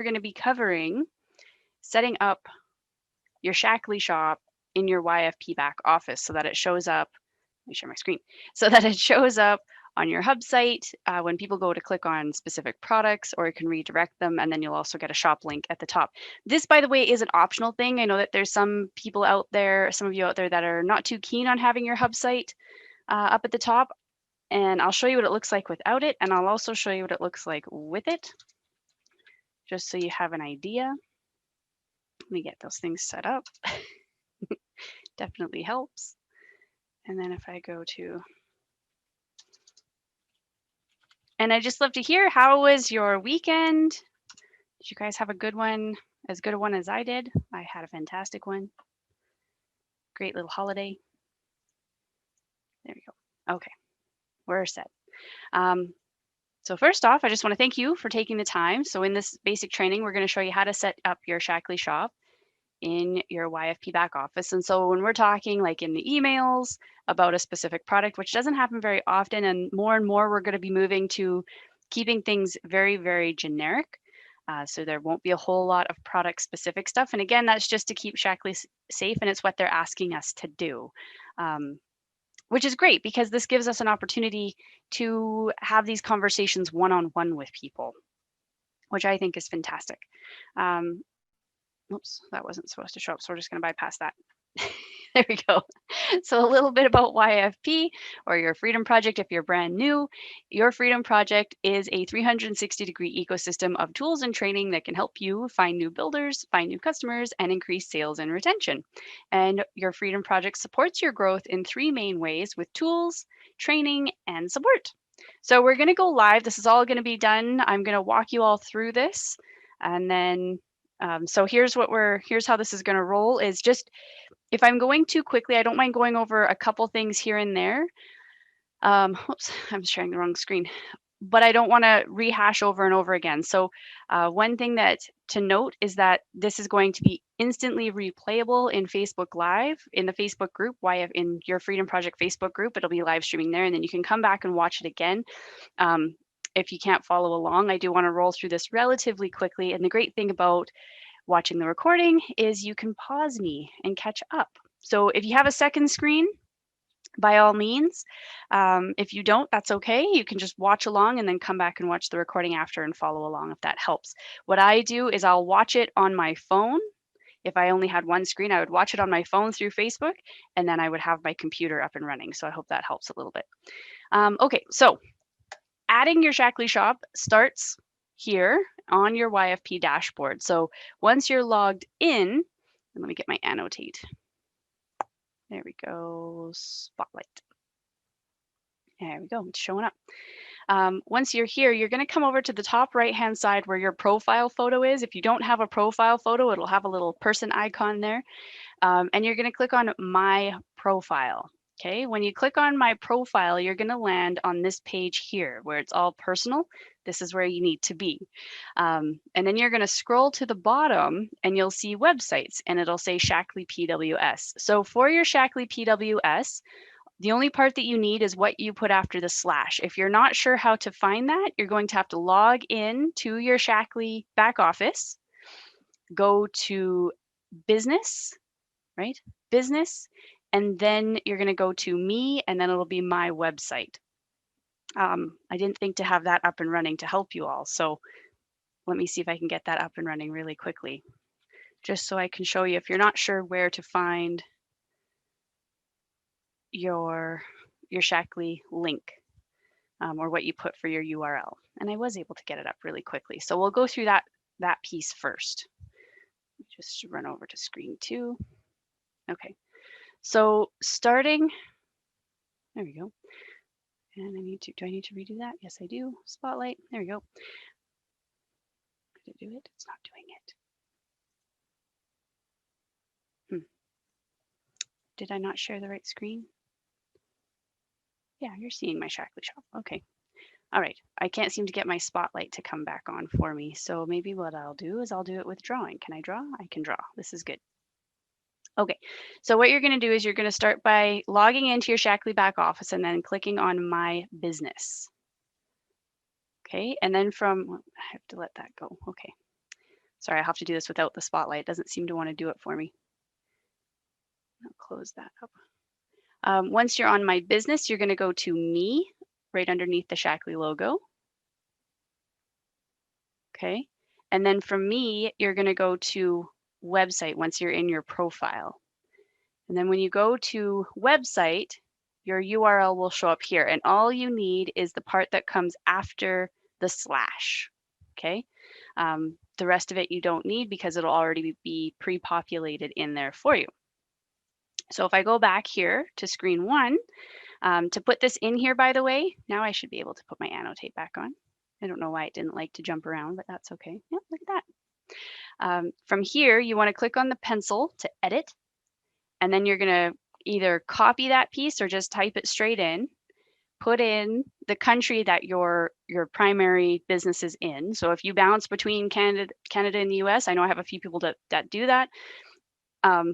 going to be covering setting up your Shaklee shop in your YFP back office so that it shows up. Let me share my screen so that it shows up on your hub site when people go to click on specific products, or you can redirect them, and then you'll also get a shop link at the top. This, by the way, is an optional thing. I know that there's some people out there, some of you out there that are not too keen on having your hub site up at the top, and I'll show you what it looks like without it, and I'll also show you what it looks like with it, just so you have an idea. Let me get those things set up. Definitely helps. And then if I go to, and I just love to hear, how was your weekend? Did you guys have a good one? As good a one as I did? I had a fantastic one. Great little holiday. There we go. Okay, we're set. So first off, I just want to thank you for taking the time. So in this basic training, we're going to show you how to set up your Shaklee shop in your YFP back office. And so when we're talking like in the emails about a specific product, which doesn't happen very often, and more we're going to be moving to keeping things very, very generic. So there won't be a whole lot of product specific stuff. And again, that's just to keep Shaklee safe, and it's what they're asking us to do. Which is great because this gives us an opportunity to have these conversations one-on-one with people, which I think is fantastic. Oops, that wasn't supposed to show up, so we're just going to bypass that. There we go. So a little bit about YFP, or your Freedom Project if you're brand new. Your Freedom Project is a 360-degree ecosystem of tools and training that can help you find new builders, find new customers, and increase sales and retention. And your Freedom Project supports your growth in 3 main ways: with tools, training, and support. So we're going to go live. This is all going to be done. I'm going to walk you all through this, and then so here's how this is going to roll. Is just, if I'm going too quickly, I don't mind going over a couple things here and there. Oops, I'm sharing the wrong screen, but I don't want to rehash over and over again. So one thing that to note is that this is going to be instantly replayable in Facebook Live, in the Facebook group, in your Freedom Project Facebook group. It'll be live streaming there, and then you can come back and watch it again. If you can't follow along, I do want to roll through this relatively quickly. And the great thing about watching the recording is you can pause me and catch up. So if you have a second screen, by all means. If you don't, that's okay. You can just watch along and then come back and watch the recording after and follow along if that helps. What I do is I'll watch it on my phone. If I only had one screen, I would watch it on my phone through Facebook, and then I would have my computer up and running. So I hope that helps a little bit. Okay, so adding your Shaklee shop starts here on your YFP dashboard. So once you're logged in, and let me get my annotate. There we go, spotlight. There we go, it's showing up. Once you're here, you're going to come over to the top right-hand side where your profile photo is. If you don't have a profile photo, it'll have a little person icon there. And you're going to click on My Profile. Okay, when you click on My Profile, you're going to land on this page here where it's all personal. This is where you need to be. And then you're going to scroll to the bottom and you'll see websites, and it'll say Shaklee PWS. So for your Shaklee PWS, the only part that you need is what you put after the slash. If you're not sure how to find that, you're going to have to log in to your Shaklee back office, go to Business, right? Business, and then you're going to go to Me, and then it'll be My Website. I didn't think to have that up and running to help you all. So let me see if I can get that up and running really quickly, just so I can show you if you're not sure where to find your Shaklee link or what you put for your URL. And I was able to get it up really quickly. So we'll go through that piece first. Just run over to screen 2. Okay. So starting, there we go. And do I need to redo that? Yes, I do. Spotlight, there we go. Did it do it? It's not doing it. Did I not share the right screen? Yeah, you're seeing my Shaklee shop. Okay. All right. I can't seem to get my spotlight to come back on for me. So maybe what I'll do is I'll do it with drawing. Can I draw? I can draw. This is good. Okay, so what you're going to do is you're going to start by logging into your Shaklee back office and then clicking on My Business. Okay, and then I have to let that go. Okay, Sorry, I have to do this without the spotlight. It doesn't seem to want to do it for me. I'll close that up. Once you're on My Business, you're going to go to Me, right underneath the Shaklee logo. Okay. And then from Me, you're going to go to Website once you're in your profile. And then when you go to Website, your URL will show up here. And all you need is the part that comes after the slash. Okay. The rest of it you don't need because it'll already be pre-populated in there for you. So if I go back here to screen 1, to put this in here, by the way, now I should be able to put my annotate back on. I don't know why it didn't like to jump around, but that's okay. Yep, look at that. From here, you want to click on the pencil to edit, and then you're going to either copy that piece or just type it straight in. Put in the country that your primary business is in. So if you bounce between Canada and the US, I know I have a few people that do that.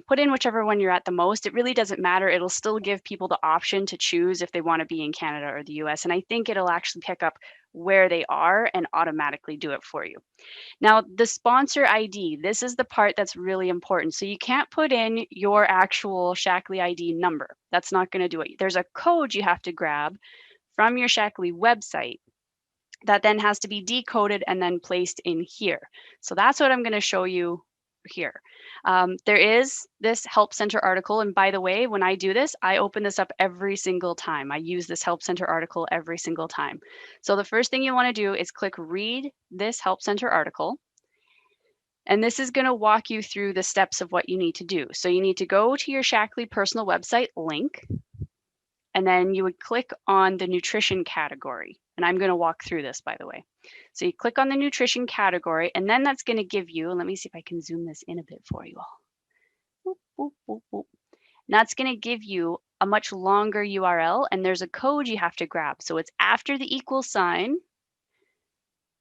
Put in whichever one you're at the most. It really doesn't matter. It'll still give people the option to choose if they want to be in Canada or the US. And I think it'll actually pick up where they are and automatically do it for you. Now, the sponsor ID, this is the part that's really important. So you can't put in your actual Shaklee ID number. That's not going to do it. There's a code you have to grab from your Shaklee website that then has to be decoded and then placed in here. So that's what I'm going to show you here. There is this Help Center article. And by the way, when I do this, I open this up every single time. I use this Help Center article every single time. So the first thing you want to do is click Read this Help Center article. And this is going to walk you through the steps of what you need to do. So you need to go to your Shaklee personal website link, and then you would click on the nutrition category. And I'm going to walk through this, by the way. So you click on the nutrition category, and then that's going to give you, and let me see if I can zoom this in a bit for you all. Boop, boop, boop, boop. And that's going to give you a much longer URL, and there's a code you have to grab. So it's after the equal sign,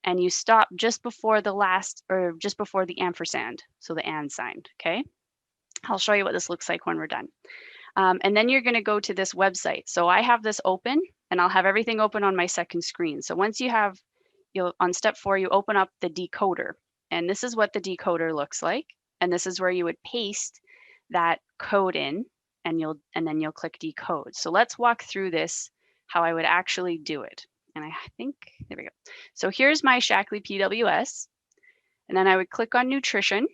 and you stop just before the last, or just before the ampersand, so the and sign, okay? I'll show you what this looks like when we're done. And then you're going to go to this website. So I have this open, and I'll have everything open on my second screen. So once you have, on step 4, you open up the decoder, and this is what the decoder looks like. And this is where you would paste that code in, and then you'll click decode. So let's walk through this, how I would actually do it. And I think, there we go. So here's my Shaklee PWS, and then I would click on nutrition.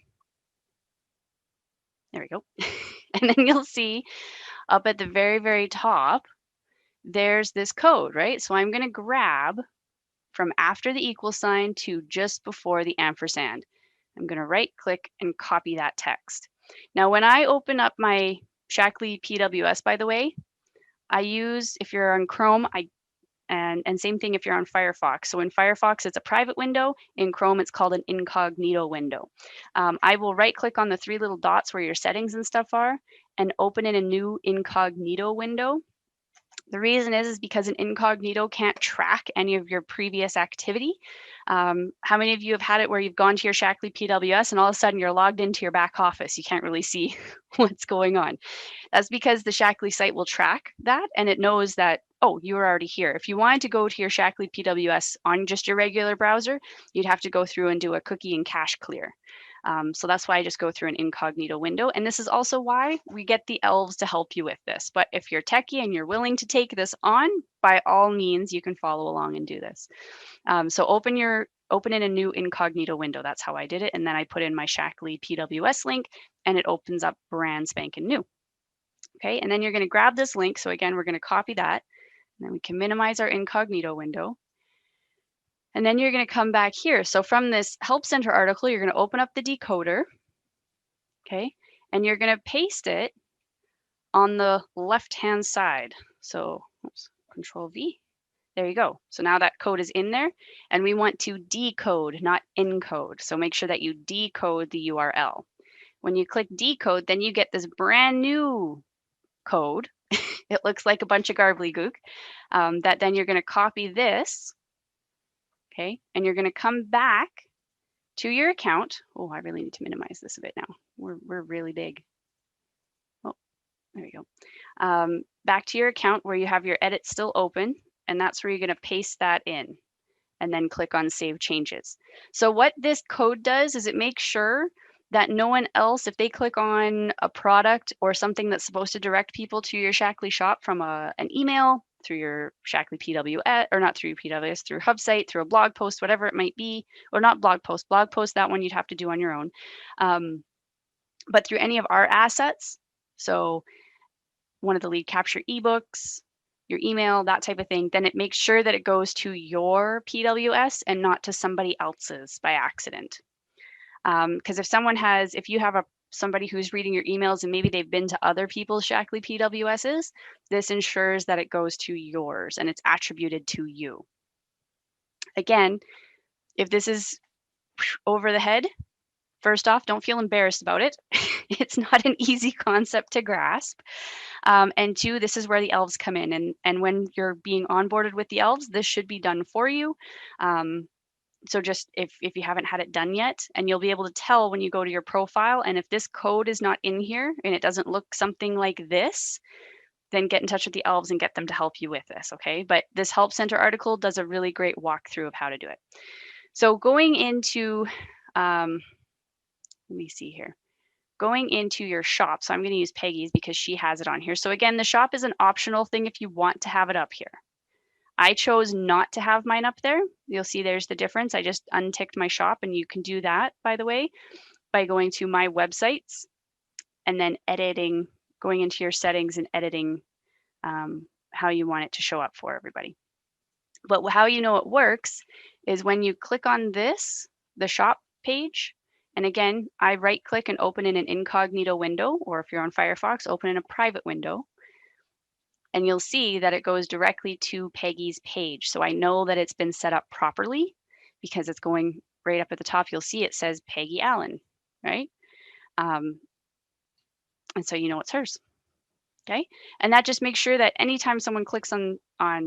There we go. And then you'll see up at the very, very top, there's this code, right? So I'm going to grab from after the equal sign to just before the ampersand. I'm going to right click and copy that text. Now, when I open up my Shaklee PWS, by the way, I use, if you're on Chrome, and same thing if you're on Firefox. So in Firefox, it's a private window. In Chrome, it's called an incognito window. I will right click on the 3 little dots where your settings and stuff are and open in a new incognito window. The reason is because an incognito can't track any of your previous activity. How many of you have had it where you've gone to your Shaklee PWS and all of a sudden you're logged into your back office? You can't really see what's going on. That's because the Shaklee site will track that, and it knows that, oh, you were already here. If you wanted to go to your Shaklee PWS on just your regular browser, you'd have to go through and do a cookie and cache clear. So that's why I just go through an incognito window. And this is also why we get the elves to help you with this. But if you're techie and you're willing to take this on, by all means, you can follow along and do this. So open in a new incognito window. That's how I did it. And then I put in my Shaklee PWS link, and it opens up brand spanking new. Okay, and then you're going to grab this link. So again, we're going to copy that, and then we can minimize our incognito window. And then you're going to come back here. So from this Help Center article, you're going to open up the decoder, okay? And you're going to paste it on the left-hand side. So oops, Control V. There you go. So now that code is in there, and we want to decode, not encode. So make sure that you decode the URL. When you click decode, then you get this brand new code. It looks like a bunch of gobbledygook. That then you're going to copy this. Okay, and you're going to come back to your account. Oh, I really need to minimize this a bit now. We're really big. Oh, there we go. Back to your account where you have your edit still open, and that's where you're going to paste that in. and then click on Save Changes. So what this code does is it makes sure that no one else, if they click on a product or something that's supposed to direct people to your Shaklee shop from an email, through your Shaklee PWS, or not through PWS, through Hubsite, through a blog post, whatever it might be, or not blog post, that one you'd have to do on your own. But through any of our assets, so one of the lead capture ebooks, your email, that type of thing, then it makes sure that it goes to your PWS and not to somebody else's by accident. Because if you have somebody who's reading your emails and maybe they've been to other people's Shaklee PWSs, this ensures that it goes to yours and it's attributed to you. Again, if this is over the head, first off, don't feel embarrassed about it. It's not an easy concept to grasp. And two, this is where the elves come in. And when you're being onboarded with the elves, this should be done for you. So just if you haven't had it done yet, and you'll be able to tell when you go to your profile, and if this code is not in here and it doesn't look something like this, then get in touch with the elves and get them to help you with this, okay? But this Help Center article does a really great walkthrough of how to do it. So going into, let me see here. Going into your shop, so I'm going to use Peggy's because she has it on here. So again, the shop is an optional thing if you want to have it up here. I chose not to have mine up there. You'll see there's the difference. I just unticked my shop, and you can do that, by the way, by going to my websites and then going into your settings and editing how you want it to show up for everybody. But how you know it works is when you click on this, the shop page, and again, I right click and open in an incognito window, or if you're on Firefox, open in a private window. And you'll see that it goes directly to Peggy's page. So I know that it's been set up properly because it's going right up at the top. You'll see it says Peggy Allen, right? And so you know it's hers, okay? And that just makes sure that anytime someone clicks on a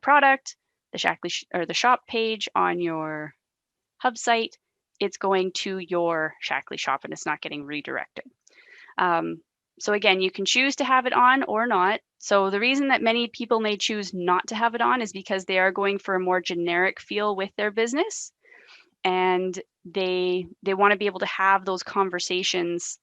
product, the Shaklee or the shop page on your hub site, it's going to your Shaklee shop and it's not getting redirected. So again, you can choose to have it on or not. So the reason that many people may choose not to have it on is because they are going for a more generic feel with their business, and they want to be able to have those conversations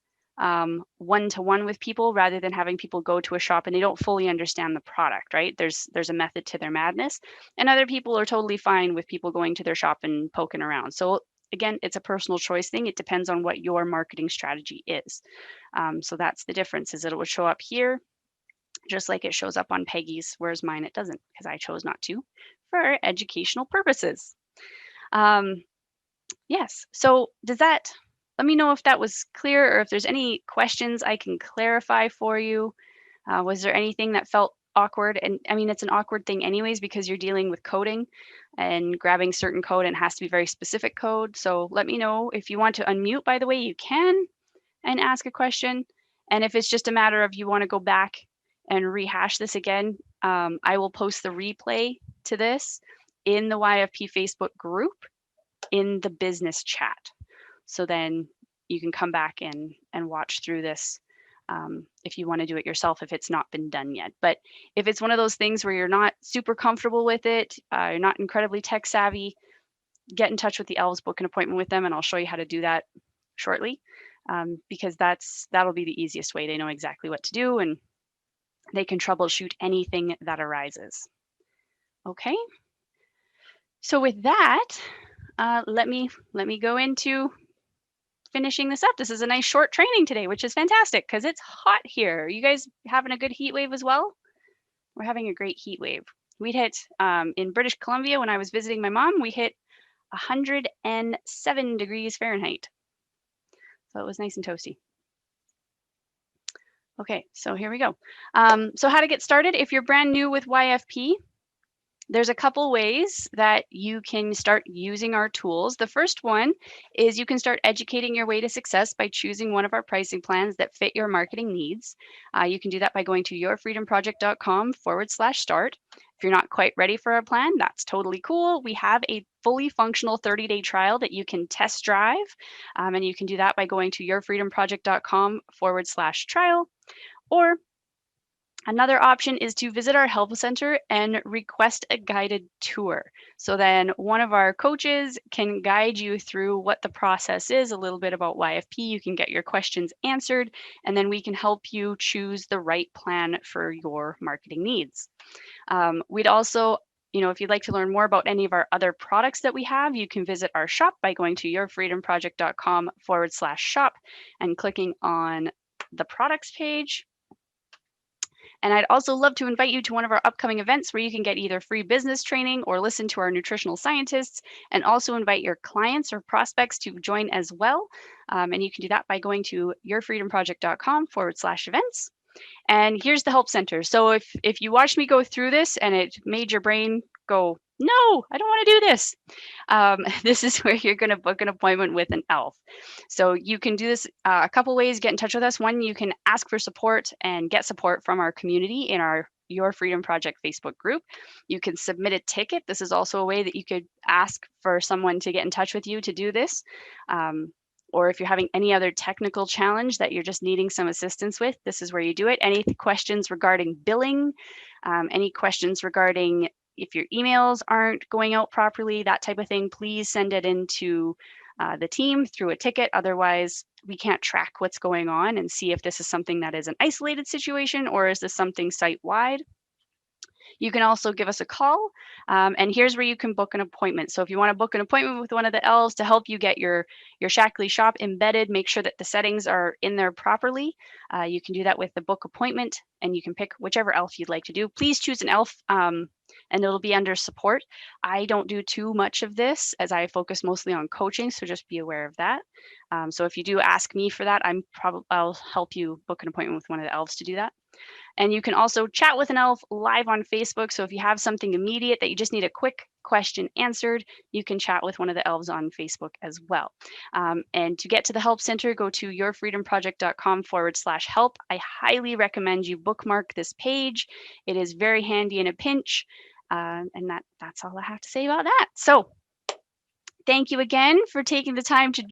one-to-one with people rather than having people go to a shop and they don't fully understand the product, right? There's a method to their madness, and other people are totally fine with people going to their shop and poking around. So again, it's a personal choice thing. It depends on what your marketing strategy is. So that's the difference, is it will show up here just like it shows up on Peggy's, whereas mine it doesn't, because I chose not to for educational purposes. Yes, so let me know if that was clear or if there's any questions I can clarify for you. Was there anything that felt awkward? And I mean, it's an awkward thing anyways, because you're dealing with coding and grabbing certain code, and it has to be very specific code. So let me know if you want to unmute, by the way, you can, and ask a question. And if it's just a matter of you want to go back and rehash this again, I will post the replay to this in the YFP Facebook group in the business chat. So then you can come back and watch through this if you want to do it yourself, if it's not been done yet. But if it's one of those things where you're not super comfortable with it, you're not incredibly tech savvy, get in touch with the elves, book an appointment with them, and I'll show you how to do that shortly, because that'll be the easiest way. They know exactly what to do, and they can troubleshoot anything that arises. Okay. So with that, let me go into finishing this up. This is a nice short training today, which is fantastic because it's hot here. Are you guys having a good heat wave as well? We're having a great heat wave. We'd hit, in British Columbia, when I was visiting my mom, we hit 107 degrees Fahrenheit. So it was nice and toasty. Okay, so here we go. So how to get started. If you're brand new with YFP, there's a couple ways that you can start using our tools. The first one is you can start educating your way to success by choosing one of our pricing plans that fit your marketing needs. You can do that by going to yourfreedomproject.com/start. If you're not quite ready for a plan, that's totally cool. We have a fully functional 30-day trial that you can test drive. And you can do that by going to yourfreedomproject.com/trial. Or Another option is to visit our help center and request a guided tour. So then one of our coaches can guide you through what the process is, a little bit about YFP. You can get your questions answered, and then we can help you choose the right plan for your marketing needs. We'd also, if you'd like to learn more about any of our other products that we have, you can visit our shop by going to yourfreedomproject.com/shop and clicking on the products page. And I'd also love to invite you to one of our upcoming events where you can get either free business training or listen to our nutritional scientists, and also invite your clients or prospects to join as well. And you can do that by going to yourfreedomproject.com/events. And here's the help center. So if you watched me go through this and it made your brain go, no, I don't want to do this, this is where you're going to book an appointment with an elf. So you can do this a couple ways. Get in touch with us. One, you can ask for support and get support from our community in our Your Freedom Project Facebook group. You can submit a ticket. This is also a way that you could ask for someone to get in touch with you to do this. Or if you're having any other technical challenge that you're just needing some assistance with, this is where you do it. Any questions regarding billing, any questions regarding if your emails aren't going out properly, that type of thing, please send it into the team through a ticket. Otherwise, we can't track what's going on and see if this is something that is an isolated situation or is this something site-wide. You can also give us a call, and here's where you can book an appointment. So if you want to book an appointment with one of the elves to help you get your Shaklee shop embedded, make sure that the settings are in there properly. You can do that with the book appointment, and you can pick whichever elf you'd like to do. Please choose an elf, and it'll be under support. I don't do too much of this as I focus mostly on coaching, so just be aware of that. So if you do ask me for that, I'll help you book an appointment with one of the elves to do that. And you can also chat with an elf live on Facebook. So if you have something immediate that you just need a quick question answered, you can chat with one of the elves on Facebook as well. And to get to the Help Center, go to yourfreedomproject.com/help. I highly recommend you bookmark this page. It is very handy in a pinch. And that's all I have to say about that. So thank you again for taking the time to